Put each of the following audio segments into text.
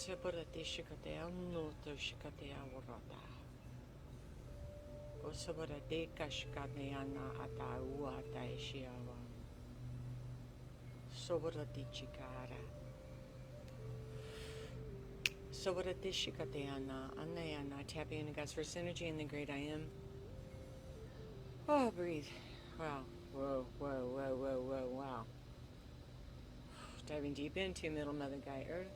Separati shikatea no to shikatea warata. O separati kashkaneana ata uata ishiawa. Sobarati chikara. Sobarati shikateana anayana. Tapping into God's first energy in the great I am. Oh, breathe. Wow. Whoa, whoa, whoa, whoa, whoa, wow. Diving deep into Middle Mother Guy Earth.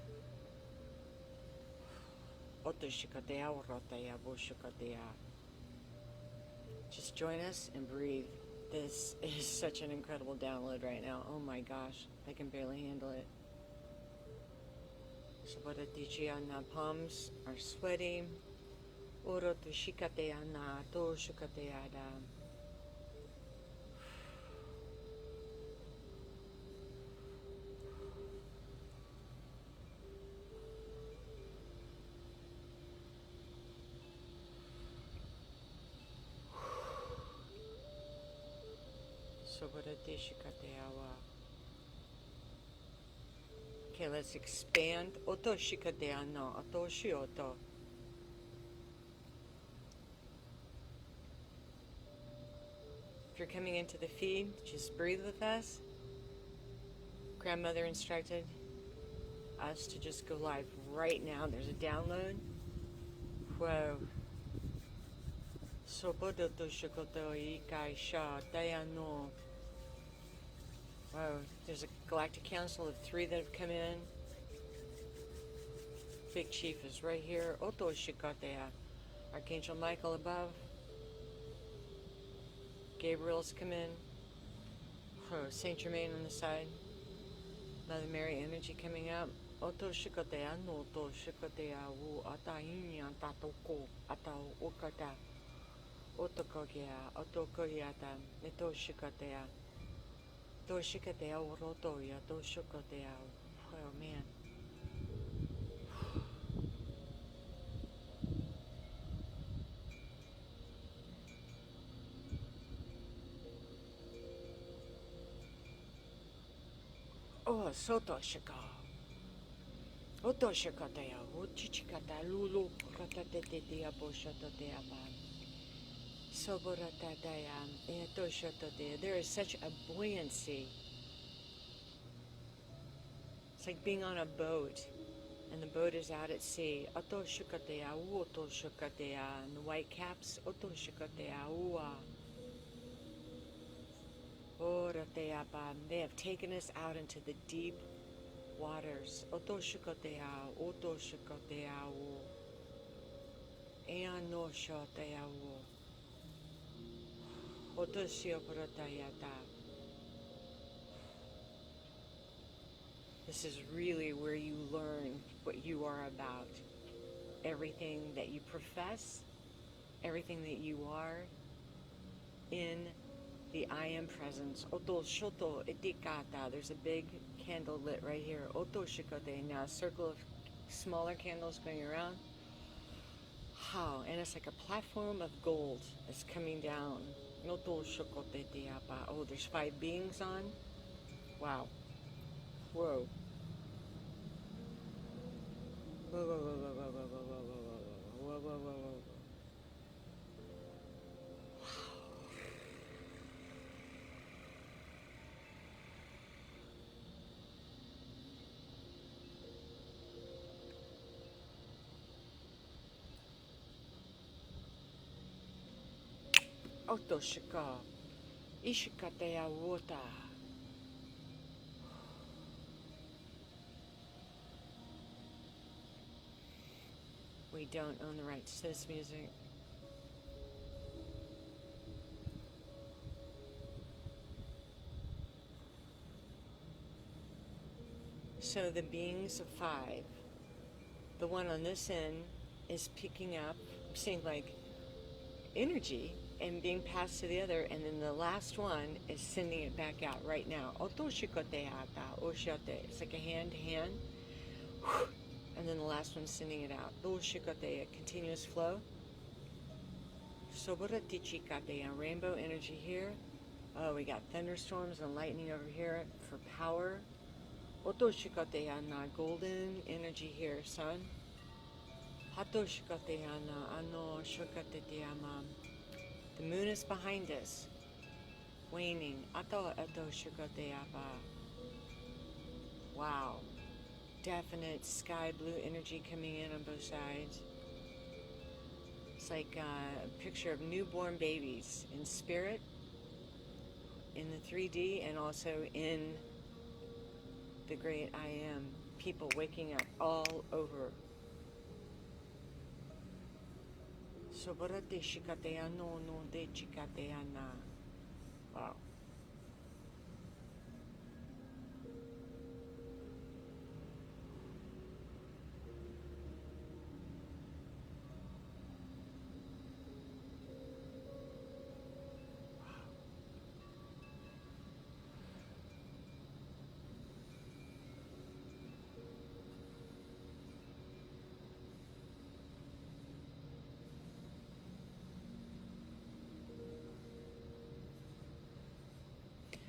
Just join us and breathe. This is such an incredible download right now. Oh my gosh, I can barely handle it. Palms are sweaty. Okay, let's expand. If you're coming into the feed, just breathe with us. Grandmother instructed us to just go live right now. There's a download. Whoa. Wow, there's a galactic council of 3 that have come in. Big Chief is right here. Oto Shikatea. Archangel Michael above. Gabriel's come in. Oh, Saint Germain on the side. Mother Mary energy coming up. Oto Shikatea no to Shikatea wu ata inya tatoko ata okata. Otokogea, otokoyata, neto Shikatea. To Shikatea urotoya, to Shikatea. Oh man. Oh, Soto Shika. Oto Shikatea, Uchichikata, Lulu, Ratatetea, Boshototeaba. Soboratataya, Eatoshototea. There is such a buoyancy. It's like being on a boat, and the boat is out at sea. Oto Shikatea, Uoto Shikatea, and the white caps, Oto Shikatea, Ua. They have taken us out into the deep waters. Oto Shikatea, Oto Shikatea, Eano Shotea, Oto Shioparatayata. This is really where you learn what you are about. Everything that you profess, everything that you are in the I am presence. Oto shoto etikata. There's a big candle lit right here. Oto shikote. Now a circle of smaller candles going around. How? And it's like a platform of gold that's coming down. Oto shikote tiapa. Oh, there's 5 beings on. Wow. Whoa. Whoa, whoa, whoa, whoa, whoa, whoa, whoa, whoa, whoa, whoa, whoa, whoa, whoa. Otoshika, Ishikatea Wota. We don't own the rights to this music. So the beings of 5, the one on this end is picking up, I'm seeing like energy and being passed to the other, and then the last one is sending it back out right now. Otoshikoteata, Oshote. It's like a hand to hand. And then the last one's sending it out. Oshikote, continuous flow. Soboratichikatea, rainbow energy here. Oh, we got thunderstorms and lightning over here for power. Oto shikateyana, golden energy here, son. Hato shikateyana, ano shikateyama. The moon is behind us, waning. Ato shikateyaba. Wow. Definite sky blue energy coming in on both sides. It's like a picture of newborn babies in spirit, in the 3D, and also in the great I am. People waking up all over. Soborate shikatea no de chikatea na. Wow.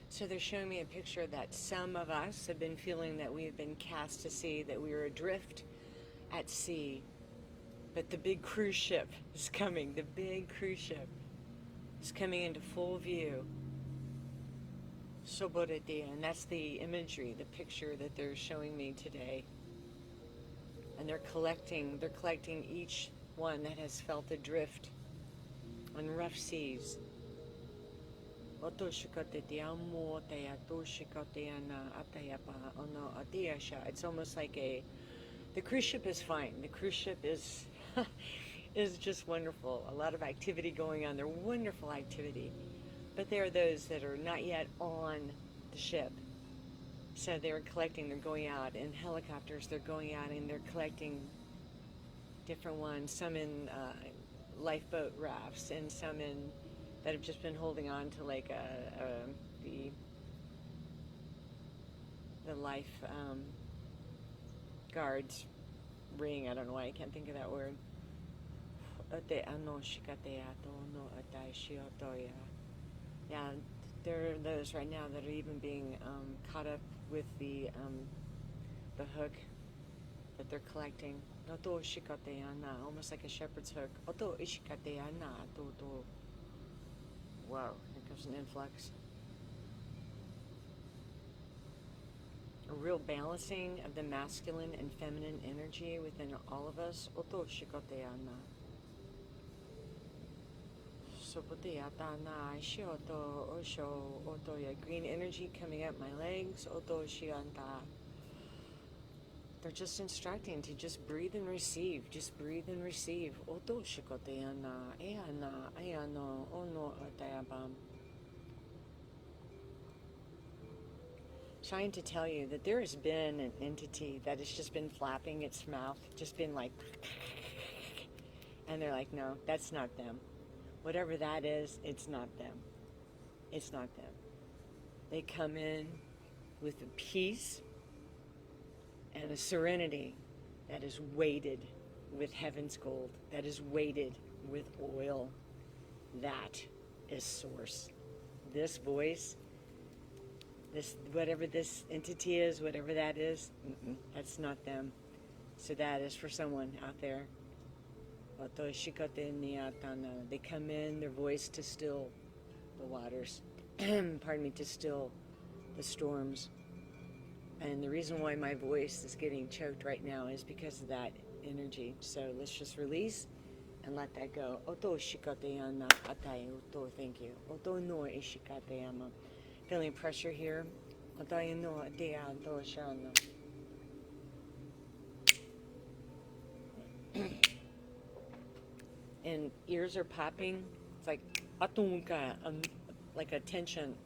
So they're showing me a picture that some of us have been feeling that we have been cast to sea, that we were adrift at sea. But the big cruise ship is coming. The big cruise ship is coming into full view. Soborete, and that's the imagery, the picture that they're showing me today. And they're collecting each one that has felt adrift on rough seas. It's almost like the cruise ship is fine. The cruise ship is is just wonderful. A lot of activity going on. They're wonderful activity. But there are those that are not yet on the ship. So they're going out in helicopters, they're going out and they're collecting different ones, some in lifeboat rafts and some in that have just been holding on to like the life guards ring. I don't know why I can't think of that word. Yeah, there are those right now that are even being caught up with the hook that they're collecting. Almost like a shepherd's hook. Wow, here comes an influx. A real balancing of the masculine and feminine energy within all of us. Green energy coming up my legs. They're just instructing to just breathe and receive. Just breathe and receive. Trying to tell you that there has been an entity that has just been flapping its mouth, just been like, and they're like, no, that's not them. Whatever that is, it's not them. It's not them. They come in with a peace and a serenity that is weighted with heaven's gold, that is weighted with oil. That is source. This voice, this whatever this entity is, whatever that is, that's not them. So that is for someone out there. They come in, their voice to still the waters, pardon me, to still the storms. And the reason why my voice is getting choked right now is because of that energy. So let's just release and let that go. Thank you. Feeling pressure here. And ears are popping. It's like like a tension.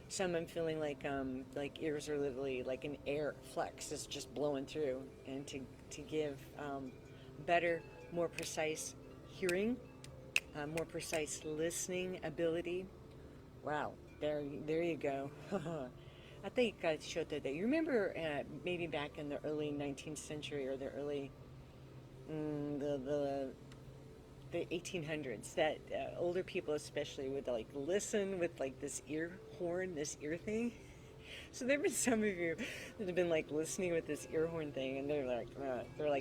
Some I'm feeling like ears are literally like an air flex is just blowing through, and to give better, more precise hearing, more precise listening ability. Wow, there you go. I think I showed that. You remember maybe back in the early 19th century or the early the the 1800s that older people especially would like listen with like this ear horn, this ear thing. So there have been some of you that have been like listening with this ear horn thing, and they're like,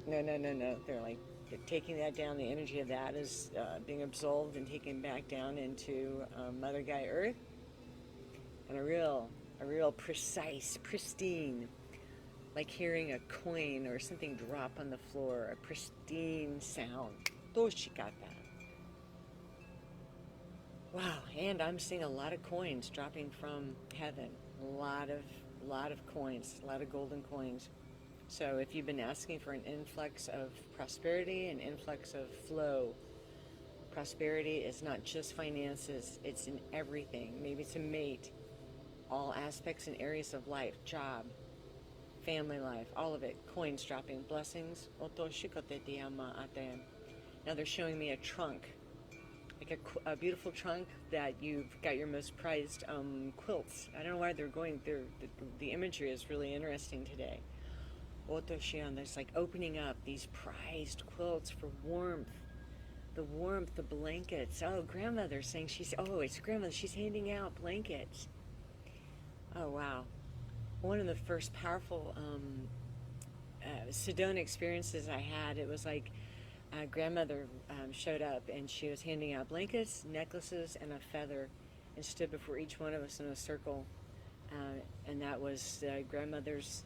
no, no, no, no. They're like taking that down. The energy of that is being absolved and taken back down into Mother Gaia Earth, and a real precise, pristine, like hearing a coin or something drop on the floor, a pristine sound. She got that. Wow, and I'm seeing a lot of coins dropping from heaven. A lot of coins, a lot of golden coins. So if you've been asking for an influx of prosperity, an influx of flow, prosperity is not just finances, it's in everything. Maybe it's a mate, all aspects and areas of life, job, family life, all of it, coins dropping, blessings. Now they're showing me a trunk, like a beautiful trunk that you've got your most prized quilts. I don't know why they're going there. The imagery is really interesting today. Otoshian, there's like opening up these prized quilts for warmth. The warmth, the blankets. Oh, grandmother's saying it's grandmother. She's handing out blankets. Oh, wow. One of the first powerful Sedona experiences I had, it was like grandmother showed up and she was handing out blankets, necklaces, and a feather and stood before each one of us in a circle. And that was grandmother's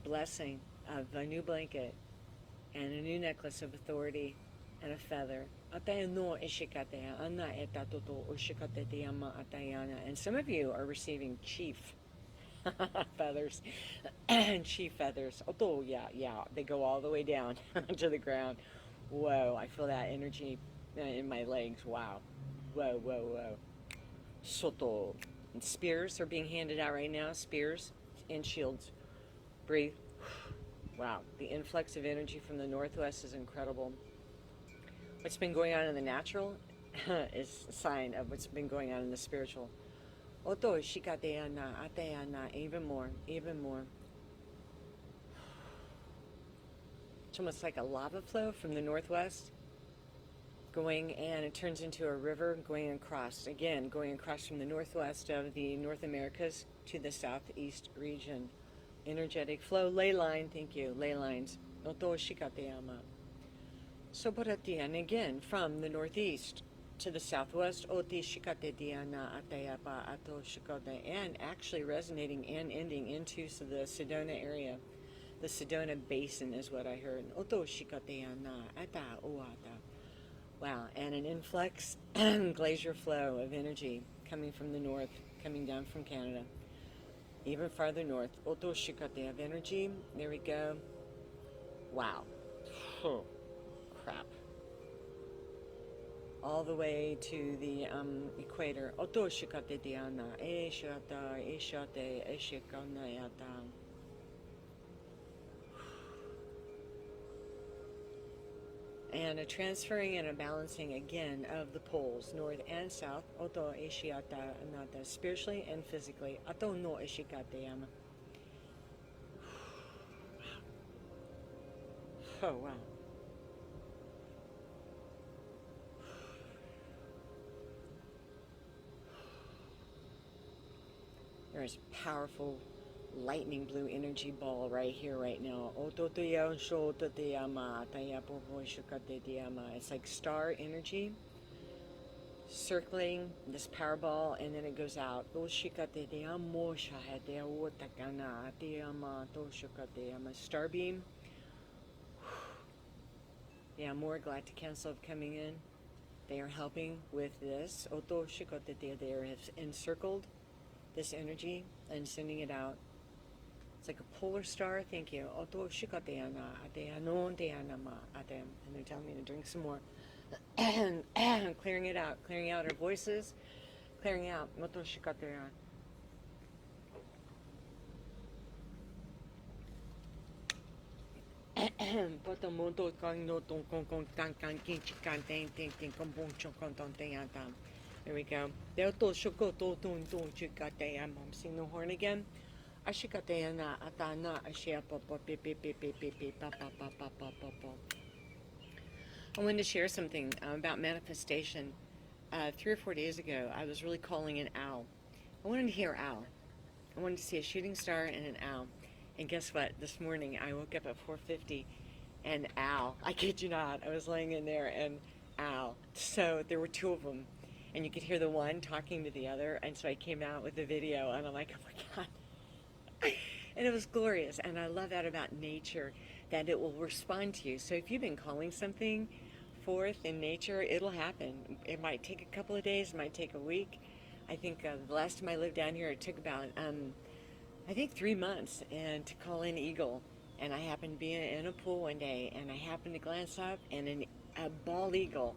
blessing of a new blanket and a new necklace of authority and a feather. And some of you are receiving chief feathers and chief feathers. Oh, yeah, they go all the way down to the ground. Whoa, I feel that energy in my legs. Wow. Whoa. Soto. And spears are being handed out right now. Spears and shields. Breathe. Wow. The influx of energy from the northwest is incredible. What's been going on in the natural is a sign of what's been going on in the spiritual. Oto shikateana, ateana, even more. It's almost like a lava flow from the northwest going, and it turns into a river going across from the northwest of the North Americas to the southeast region. Energetic flow, ley line, thank you, ley lines. Oto shikateyama. Soborati, and again from the northeast to the southwest, Oti shikate diana ateyapa ato shikote, and actually resonating and ending into the Sedona area. The Sedona Basin is what I heard. Oto shikateana ata uata. Wow, and an influx glacier flow of energy coming from the north, coming down from Canada, even farther north. Oto shikate of energy. There we go. Wow. Oh, crap. All the way to the equator. Oto shikate diana eshata eshate eshikanayata. And a transferring and a balancing again of the poles, north and south. Oto eshiata anata, spiritually and physically. Ato no eshikate yama. Oh, wow. There's powerful lightning blue energy ball right here, right now. It's like star energy circling this power ball, and then it goes out. Starbeam. Yeah, more galactic council coming in. They are helping with this. They are encircled this energy and sending it out. It's like a polar star. Thank you. And they're telling me to drink some more. And clearing out our voices, clearing out. There we go. I'm seeing the horn again. I wanted to share something about manifestation. 3 or 4 days ago, I was really calling an owl. I wanted to hear owl. I wanted to see a shooting star and an owl. And guess what? This morning I woke up at 4:50 and owl. I kid you not. I was laying in there and owl. So there were two of them. And you could hear the one talking to the other. And so I came out with the video and I'm like, oh my God. And it was glorious. And I love that about nature, that it will respond to you. So if you've been calling something forth in nature, it'll happen. It might take a couple of days, it might take a week. I think the last time I lived down here, it took about, I think 3 months and to call in eagle. And I happened to be in a pool one day and I happened to glance up and a bald eagle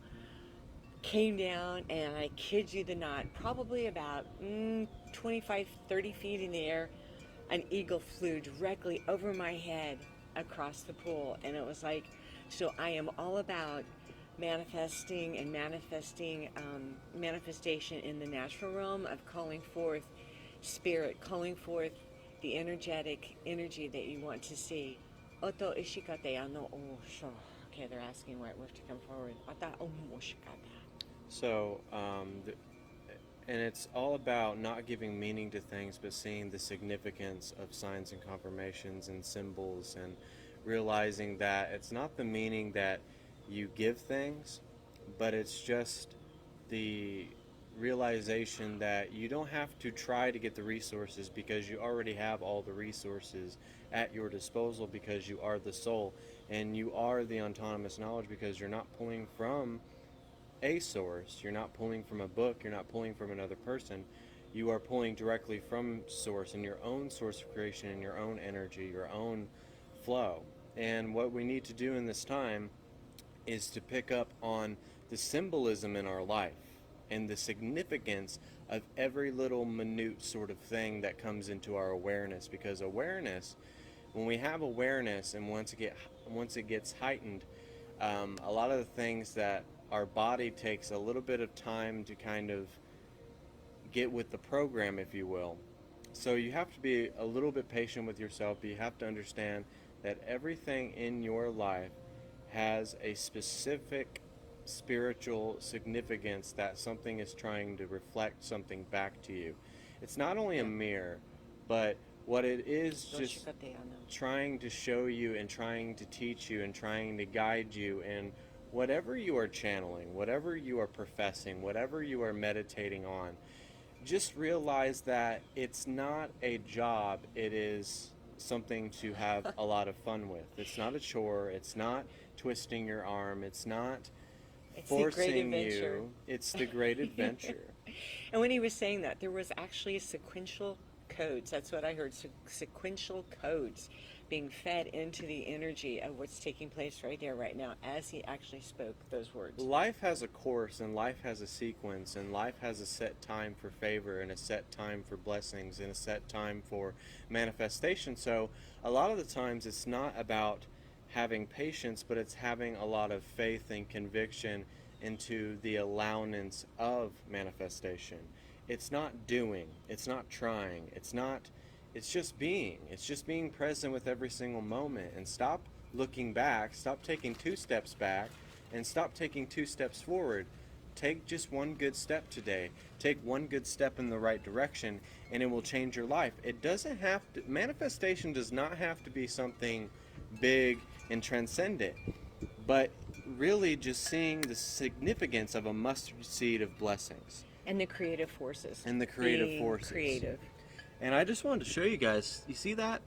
came down, and I kid you the not, probably about 25, 30 feet in the air, an eagle flew directly over my head across the pool. And it was like, so I am all about manifesting and manifestation in the natural realm of calling forth spirit, calling forth the energetic energy that you want to see. Oto ishikate ano o sho. Okay, they're asking where we have to come forward. Ata o moshikata. So, and it's all about not giving meaning to things, but seeing the significance of signs and confirmations and symbols, and realizing that it's not the meaning that you give things, but it's just the realization that you don't have to try to get the resources because you already have all the resources at your disposal, because you are the soul and you are the autonomous knowledge, because you're not pulling from a source, you're not pulling from a book, you're not pulling from another person, you are pulling directly from source, and your own source of creation, and your own energy, your own flow. And what we need to do in this time is to pick up on the symbolism in our life and the significance of every little minute sort of thing that comes into our awareness, because awareness, when we have awareness, and once it gets heightened, a lot of the things that our body takes a little bit of time to kind of get with the program, if you will. So you have to be a little bit patient with yourself, but you have to understand that everything in your life has a specific spiritual significance, that something is trying to reflect something back to you. It's not only a mirror, but what it is just trying to show you and trying to teach you and trying to guide you in whatever you are channeling, whatever you are professing, whatever you are meditating on. Just realize that it's not a job, it is something to have a lot of fun with. It's not a chore, it's not twisting your arm, it's not forcing you. It's the great adventure. And when he was saying that, there was actually sequential codes. That's what I heard. Sequential codes being fed into the energy of what's taking place right there, right now, as he actually spoke those words. Life has a course, and life has a sequence, and life has a set time for favor, and a set time for blessings, and a set time for manifestation. So a lot of the times it's not about having patience, but it's having a lot of faith and conviction into the allowance of manifestation. It's not doing, it's not trying, it's just being. It's just being present with every single moment, and stop looking back, stop taking 2 steps back, and stop taking 2 steps forward. Take just one good step today. Take one good step in the right direction, and it will change your life. It doesn't have to, manifestation does not have to be something big and transcendent, but really just seeing the significance of a mustard seed of blessings. And the creative forces. And the creative Being forces. Creative. And I just wanted to show you guys, you see that?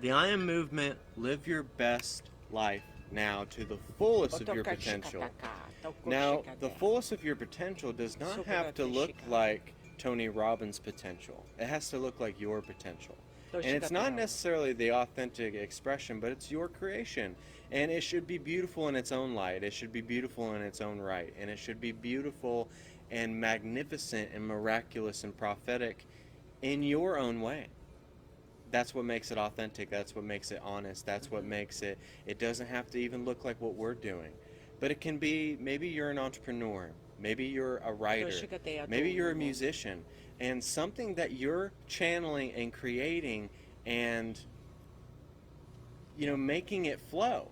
The I Am movement, live your best life now to the fullest of your potential. Now, the fullest of your potential does not have to look like Tony Robbins' potential. It has to look like your potential. And it's not necessarily the authentic expression, but it's your creation. And it should be beautiful in its own light. It should be beautiful in its own right. And it should be beautiful and magnificent and miraculous and prophetic in your own way. That's what makes it authentic. That's what makes it honest. That's what makes it, it doesn't have to even look like what we're doing. But it can be, maybe you're an entrepreneur. Maybe you're a writer. Maybe you're a musician. And something that you're channeling and creating and, you know, making it flow.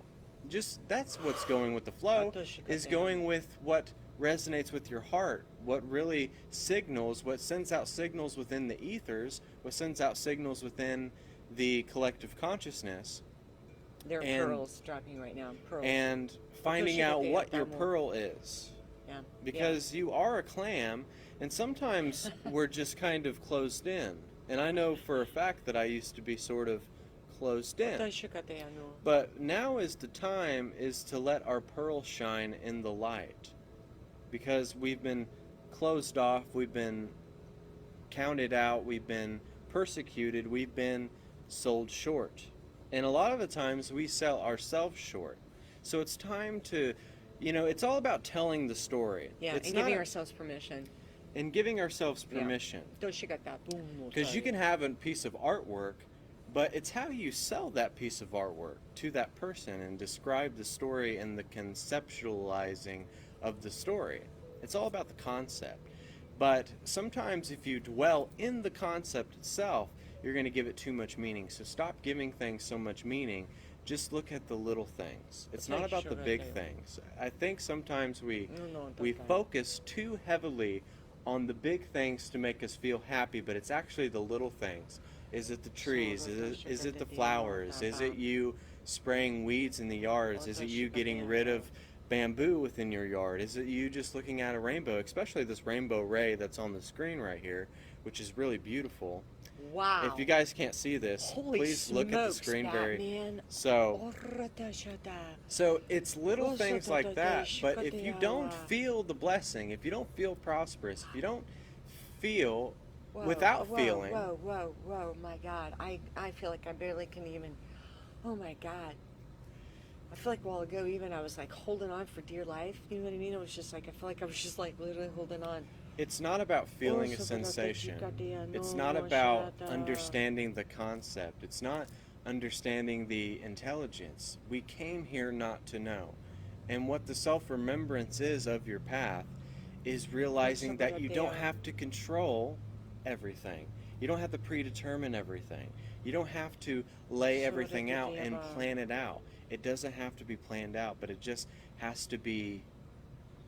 just that's what's going with the flow, is going with what resonates with your heart, what really signals, what sends out signals within the ethers, what sends out signals within the collective consciousness. There are and pearls dropping right now. Pearls. and finding out what your pearl is. Yeah. Because you are a clam, and sometimes we're just kind of closed in. And I know for a fact that I used to be sort of closed in. But now is the time is to let our pearl shine in the light. Because we've been closed off, we've been counted out, we've been persecuted, we've been sold short. And a lot of the times we sell ourselves short. So it's time to, it's all about telling the story. Yeah, it's and giving ourselves permission. And giving ourselves permission. Because you can have a piece of artwork, but it's how you sell that piece of artwork to that person and describe the story and the conceptualizing of the story. It's all about the concept. But sometimes if you dwell in the concept itself, you're going to give it too much meaning. So stop giving things so much meaning. Just look at the little things. It's not about the big things. I think sometimes we focus too heavily on the big things to make us feel happy, but it's actually the little things. Is it the trees? Is it the flowers? Is it you spraying weeds in the yards? Is it you getting rid of bamboo within your yard? Is it you just looking at a rainbow, especially this rainbow ray that's on the screen right here, which is really beautiful. Wow. If you guys can't see this, please look at the screen Batman. So it's little things like that, but if you don't feel the blessing, if you don't feel prosperous, if you don't feel without feeling. Whoa, my God. I feel like I barely can even, oh my God. I feel like a while ago even I was like holding on for dear life. You know what I mean? It was just like, I feel like I was just like literally holding on. It's not about feeling a sensation. It's not about understanding the concept. It's not understanding the intelligence. We came here not to know. And what the self-remembrance is of your path is realizing that you don't have to control everything. You don't have to predetermine everything. You don't have to lay everything out and plan it out. It doesn't have to be planned out, but it just has to be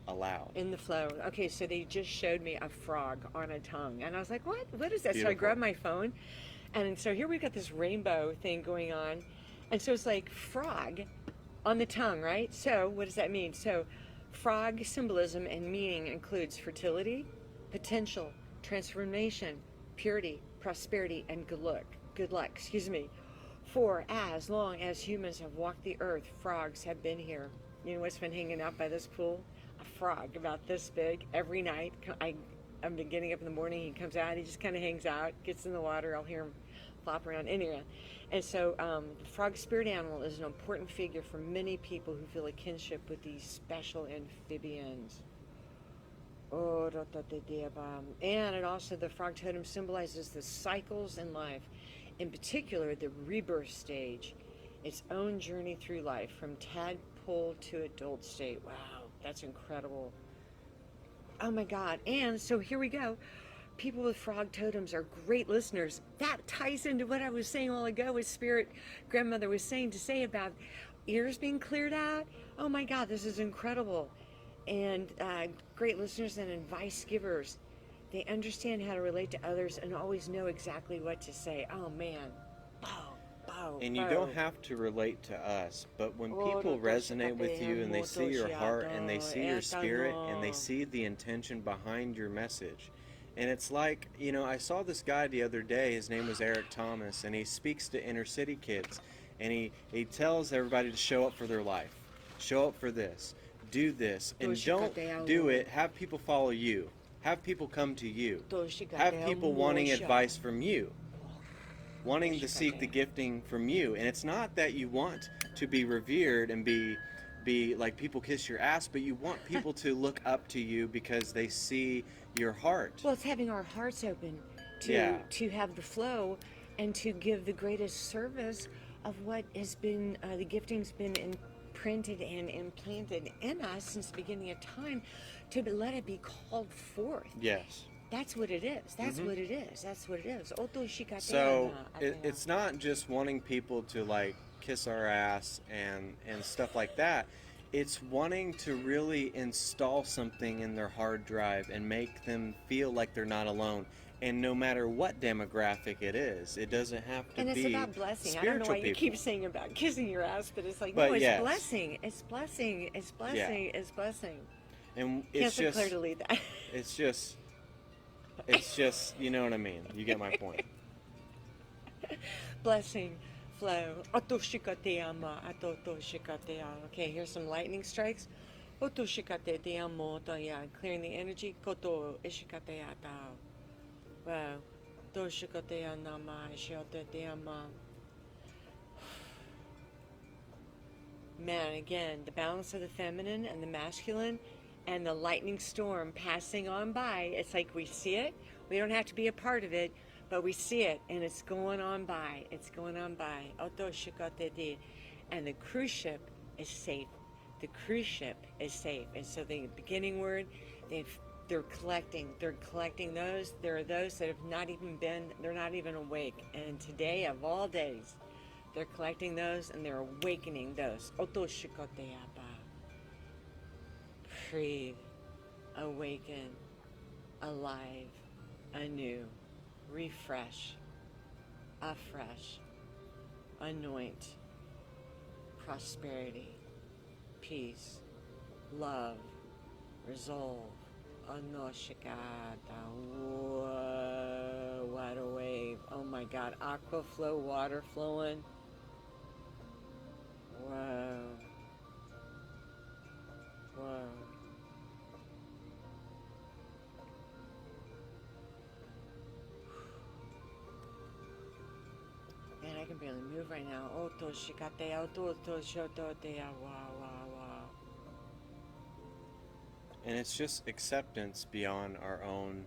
allowed. In the flow. Okay, so they just showed me a frog on a tongue. And I was like, what? What is that? Beautiful. So I grabbed my phone. And so here we've got this rainbow thing going on. And so it's like frog on the tongue, right? So what does that mean? So frog symbolism and meaning includes fertility, potential, transformation, purity, prosperity, and good luck. For as long as humans have walked the earth, frogs have been here. You know what's been hanging out by this pool? A frog about this big every night. I've been getting up in the morning, he comes out, he just kind of hangs out, gets in the water, I'll hear him flop around anyway. And so the frog spirit animal is an important figure for many people who feel a kinship with these special amphibians. And it also, the frog totem symbolizes the cycles in life, in particular the rebirth stage, its own journey through life from tadpole to adult state. Wow, that's incredible. Oh my God. And so here we go. People with frog totems are great listeners. That ties into what I was saying a while ago with Spirit Grandmother was saying about ears being cleared out. Oh my God, this is incredible. And great listeners and advice givers. They understand how to relate to others and always know exactly what to say. Oh man. And you don't have to relate to us, but when people resonate with you and they see your heart and they see your spirit and they see the intention behind your message. And it's like, I saw this guy the other day, his name was Eric Thomas, and he speaks to inner city kids. And he tells everybody to show up for their life. Show up for this. Do this. And don't do it. Have people follow you. Have people come to you. Have people wanting advice from you. Wanting to seek the gifting from you. And it's not that you want to be revered and be like people kiss your ass, but you want people to look up to you because they see your heart. Well, it's having our hearts open to have the flow and to give the greatest service of what has been, the gifting's been imprinted and implanted in us since the beginning of time, to let it be called forth. Yes. That's what it is. That's what it is. That's what it is. So it's not just wanting people to like kiss our ass and stuff like that. It's wanting to really install something in their hard drive and make them feel like they're not alone. And no matter what demographic it is, it doesn't have to And it's be about blessing. I don't know spiritual why you keep people. saying about kissing your ass, but it's like, no, But it's yes, blessing. It's blessing. It's yeah. blessing. It's blessing. And Can't say clearly that. it's just, it's just, you know what I mean? You get my point. Blessing, flow. Otoshikate ama, atotoshikate a. Okay, here's some lightning strikes. Otoshikate te amo, yeah, clearing the energy. Koto ishikate ata. Wow. Toshikate anama, shiote te ama. Man, again, the balance of the feminine and the masculine and the lightning storm passing on by. It's like we see it. We don't have to be a part of it, but we see it and it's going on by. It's going on by. And the cruise ship is safe. The cruise ship is safe. And so the beginning word, they're collecting those. There are those that have not even been, they're not even awake. And today of all days, they're collecting those and they're awakening those. Breathe, awaken, alive, anew, refresh, afresh, anoint, prosperity, peace, love, resolve. Whoa, what a wave. Oh my God, aqua flow, water flowing. Whoa. Whoa. Man, I can barely move right now. Oto shikate, oto shoto te, wow, wow, wow. And it's just acceptance beyond our own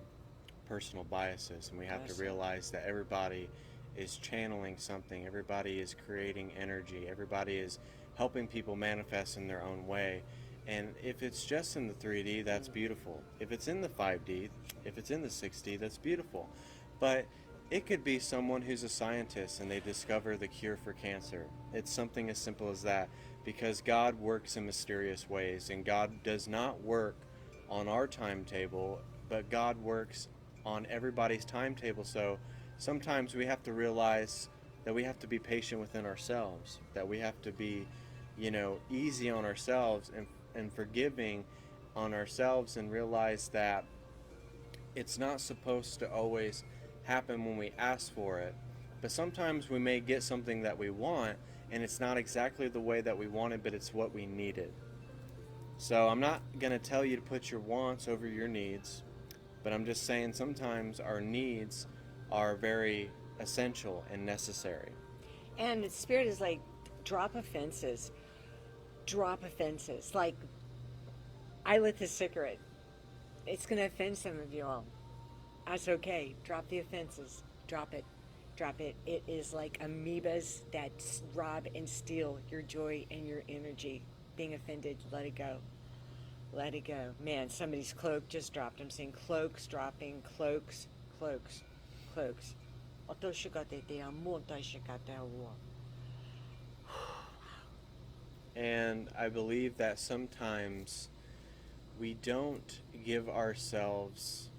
personal biases. And we have to realize that everybody is channeling something, everybody is creating energy, everybody is helping people manifest in their own way. And if it's just in the 3D, that's beautiful. If it's in the 5D, if it's in the 6D, that's beautiful. But it could be someone who's a scientist and they discover the cure for cancer. It's something as simple as that, because God works in mysterious ways, and God does not work on our timetable, but God works on everybody's timetable. So sometimes we have to realize that we have to be patient within ourselves, that we have to be, easy on ourselves and forgiving on ourselves, and realize that it's not supposed to always happen when we ask for it. But sometimes we may get something that we want and it's not exactly the way that we wanted, but it's what we needed. So I'm not going to tell you to put your wants over your needs, but I'm just saying sometimes our needs are very essential and necessary. And the spirit is like, drop offenses. Drop offenses. Like, I lit the cigarette. It's going to offend some of you all. That's okay. Drop the offenses. Drop it. Drop it. It is like amoebas that rob and steal your joy and your energy. Being offended, let it go. Let it go. Man, somebody's cloak just dropped. I'm seeing cloaks dropping. Cloaks. Cloaks. Cloaks. And I believe that sometimes we don't give ourselves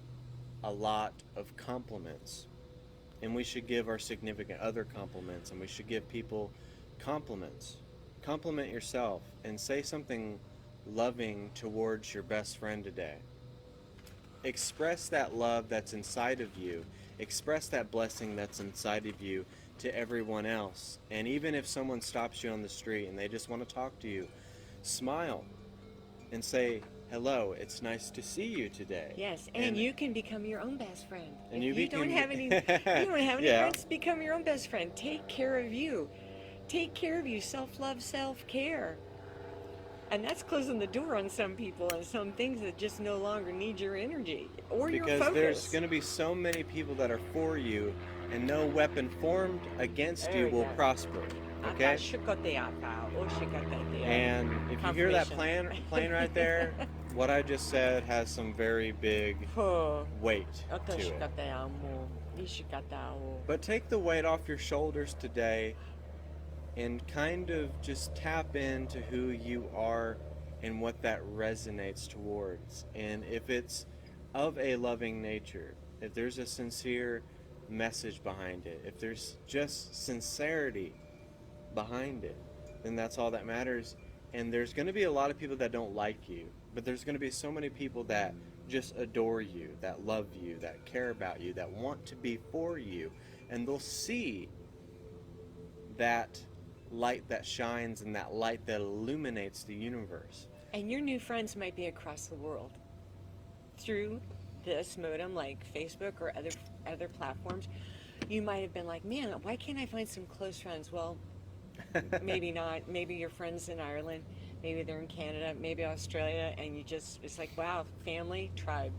a lot of compliments. And we should give our significant other compliments, and we should give people compliments. Compliment yourself and say something loving towards your best friend today. Express that love that's inside of you. Express that blessing that's inside of you to everyone else. And even if someone stops you on the street and they just want to talk to you, smile and say, hello, it's nice to see you today. Yes, and you can become your own best friend. And if you don't have any friends, become your own best friend. Take care of you. Take care of you. Self-love, self-care. And that's closing the door on some people and some things that just no longer need your energy or your focus. Because there's going to be so many people that are for you, and no weapon formed against you will prosper. Okay? And if you hear that plane right there, what I just said has some very big weight to it. But take the weight off your shoulders today and kind of just tap into who you are and what that resonates towards. And if it's of a loving nature, if there's a sincere message behind it, if there's just sincerity behind it, then that's all that matters. And there's going to be a lot of people that don't like you, but there's going to be so many people that just adore you, that love you, that care about you, that want to be for you. And they'll see that light that shines and that light that illuminates the universe. And your new friends might be across the world through this modem, like Facebook or other platforms. You might have been like, man, why can't I find some close friends? Well, maybe not. Maybe your friends in Ireland, maybe they're in Canada, maybe Australia, and you just, it's like, wow, family, tribe.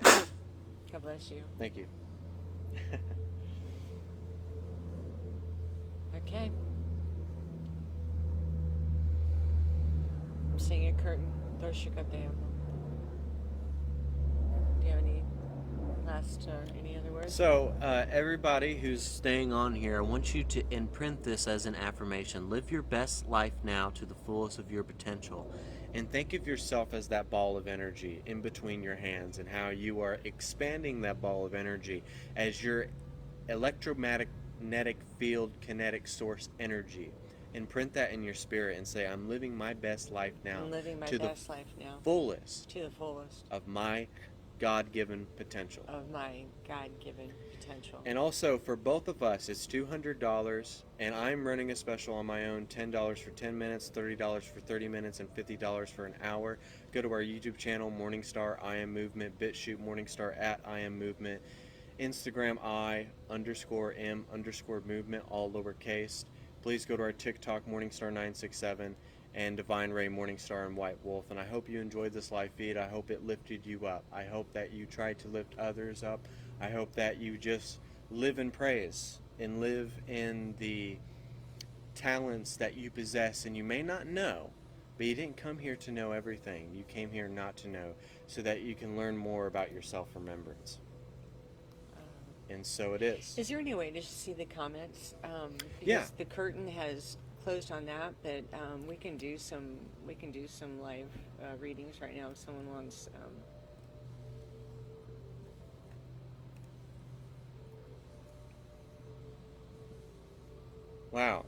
God bless you. Thank you. Okay. I'm seeing a curtain. Do you have any last, any other words? So, everybody who's staying on here, I want you to imprint this as an affirmation. Live your best life now to the fullest of your potential. And think of yourself as that ball of energy in between your hands and how you are expanding that ball of energy as your electromagnetic field kinetic source energy. Imprint that in your spirit and say, I'm living my best life now I'm living my to best life now. fullest To the fullest of my God-given potential. of my God-given potential. And also for both of us, it's $200, and I'm running a special on my own: $10 for 10 minutes, $30 for 30 minutes, and $50 for an hour. Go to our YouTube channel, Morningstar I Am Movement, BitChute Morningstar at I Am Movement, Instagram I_M_movement, all lowercase. Please go to our TikTok, Morningstar967, and Divine Ray Morningstar and White Wolf. And I hope you enjoyed this live feed. I hope it lifted you up. I hope that you tried to lift others up. I hope that you just live in praise and live in the talents that you possess and you may not know, but you didn't come here to know everything. You came here not to know, so that you can learn more about your self-remembrance. And so it is. Is there any way to see the comments? Because Yeah. the curtain has closed on that, but we can do some live readings right now if someone wants. Wow.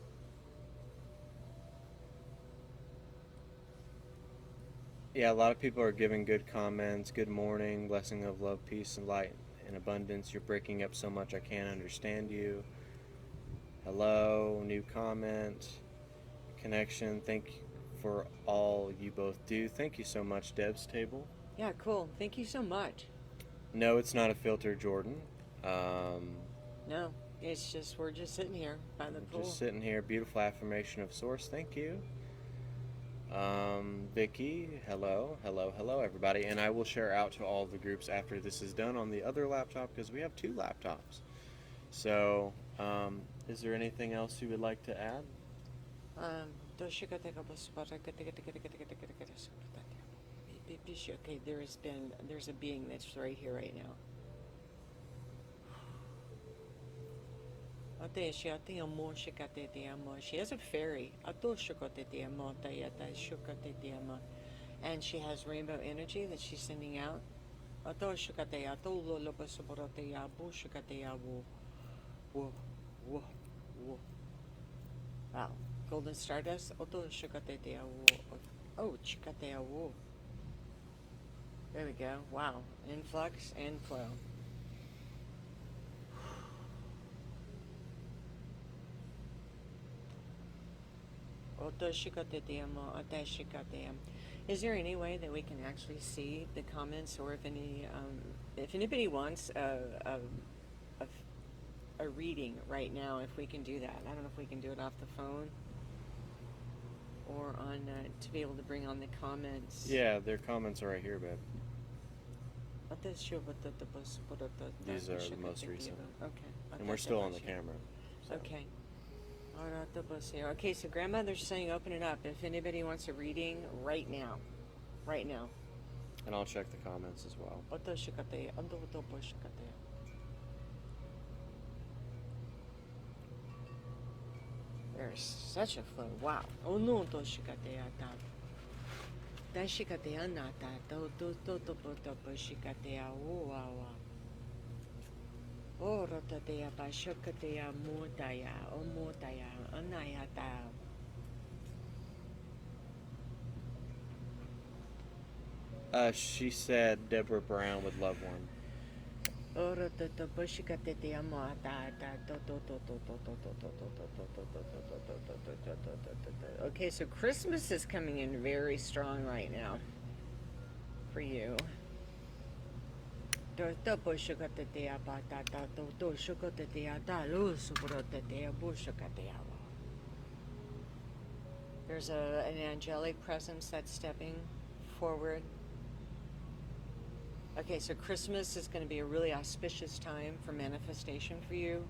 Yeah, a lot of people are giving good comments. Good morning, blessing of love, peace, and light and abundance. You're breaking up so much I can't understand you. Hello, new comment. Connection. Thank you for all you both do. Thank you so much, Deb's Table. Yeah, cool. Thank you so much. No, it's not a filter, Jordan. No, it's just we're just sitting here by the pool. Just sitting here. Beautiful affirmation of source. Thank you. Vicky, hello, everybody. And I will share out to all the groups after this is done on the other laptop, because we have two laptops. So, is there anything else you would like to add? Okay, there's a being that's right here right now. She has a fairy. And she has rainbow energy that she's sending out. Wow. Golden stardust. Oh, there we go. Wow. Influx and flow. Is there any way that we can actually see the comments, or if anybody wants a reading right now, if we can do that? I don't know if we can do it off the phone or on to be able to bring on the comments. Yeah, their comments are right here, babe. These are the most recent. Okay. And we're still on the camera. So. Okay. Okay, so grandmother's saying open it up if anybody wants a reading right now. Right now. And I'll check the comments as well. There's such a flow. Wow. Oh no, to shikateata. Da shikatea nata. To shikatea. Oh, wow. Oh, rotatea ba shakatea motaya. Oh, motaya. Anayata. She said Deborah Brown would love one. Okay, so Christmas is coming in very strong right now for you. There's an angelic presence that's stepping forward. Okay, so Christmas is going to be a really auspicious time for manifestation for you.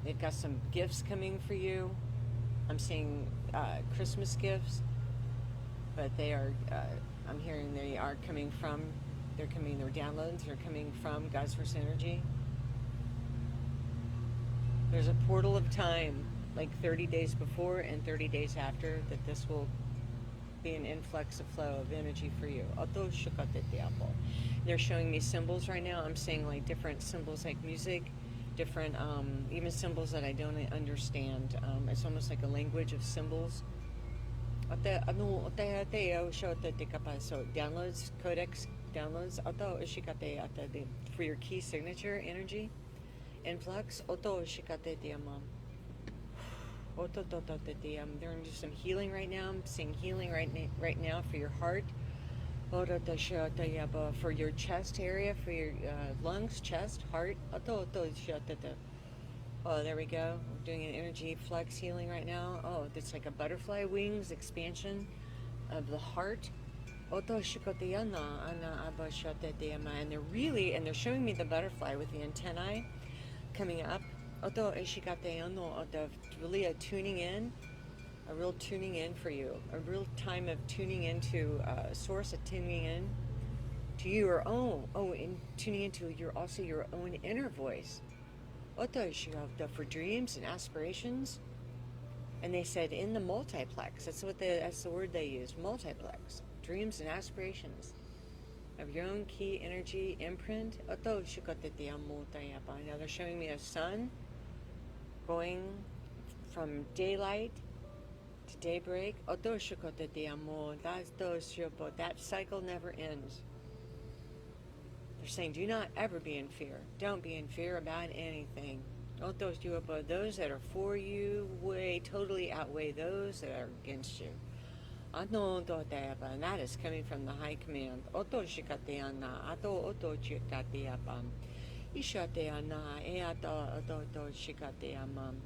They've got some gifts coming for you. I'm seeing Christmas gifts, but they are, I'm hearing they are coming from, their downloads are coming from God's First Energy. There's a portal of time, like 30 days before and 30 days after, that this will be an influx of flow of energy for you. They're showing me symbols right now. I'm seeing like different symbols like music, different even symbols that I don't understand. It's almost like a language of symbols. So downloads, codex downloads for your key signature energy influx. They're going to do some healing right now. I'm seeing healing right now for your heart, for your chest area, for your lungs, chest, heart. Oh, there we go. We're doing an energy flux healing right now. Oh, it's like a butterfly wings expansion of the heart. And they're showing me the butterfly with the antennae coming up. Really a tuning in, a real tuning in for you, a real time of tuning into source, of tuning in to your own, and tuning into your own inner voice. For dreams and aspirations. And they said in the multiplex, that's the word they use, multiplex, dreams and aspirations of your own key energy imprint. Now they're showing me a sun going from daylight to daybreak. That cycle never ends. They're saying, do not ever be in fear. Don't be in fear about anything. Those that are for you totally outweigh those that are against you. And that is coming from the high command.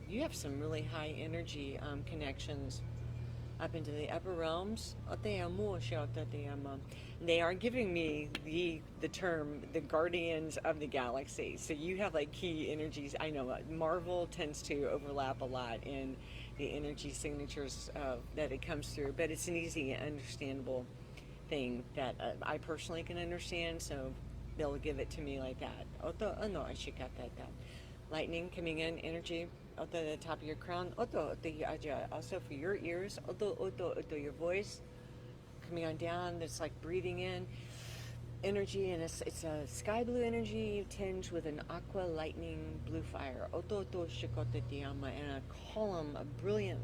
You have some really high energy connections up into the upper realms. They are giving me the term the guardians of the galaxy. So you have like key energies. I know Marvel tends to overlap a lot in the energy signatures that it comes through, but it's an easy, understandable thing that I personally can understand. So they'll give it to me like that. Lightning coming in, energy at the top of your crown. Also for your ears. Your voice coming on down. It's like breathing in energy, and it's a sky blue energy tinged with an aqua lightning blue fire. And a column of brilliant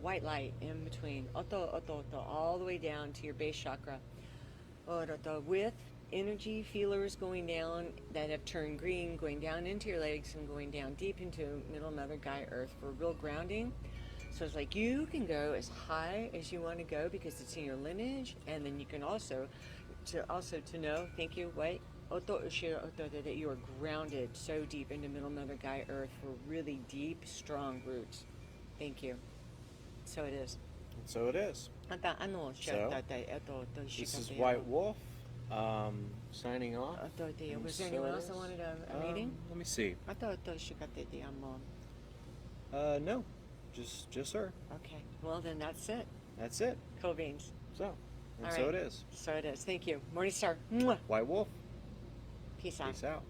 white light in between. All the way down to your base chakra. With energy feelers going down that have turned green, going down into your legs and going down deep into Middle Mother Gaia Earth for real grounding. So it's like you can go as high as you want to go because it's in your lineage, and then you can also to know, thank you, that you are grounded so deep into Middle Mother Gaia Earth for really deep, strong roots. Thank you. So it is. And so it is. So, this is White Wolf, signing off. Was there anyone else that wanted a reading? Let me see. No, just her. Okay, well then that's it. That's it. Cool beans. So, and All so right. it is. So it is. Thank you. Morningstar. Mwah. White Wolf. Peace out. Peace out.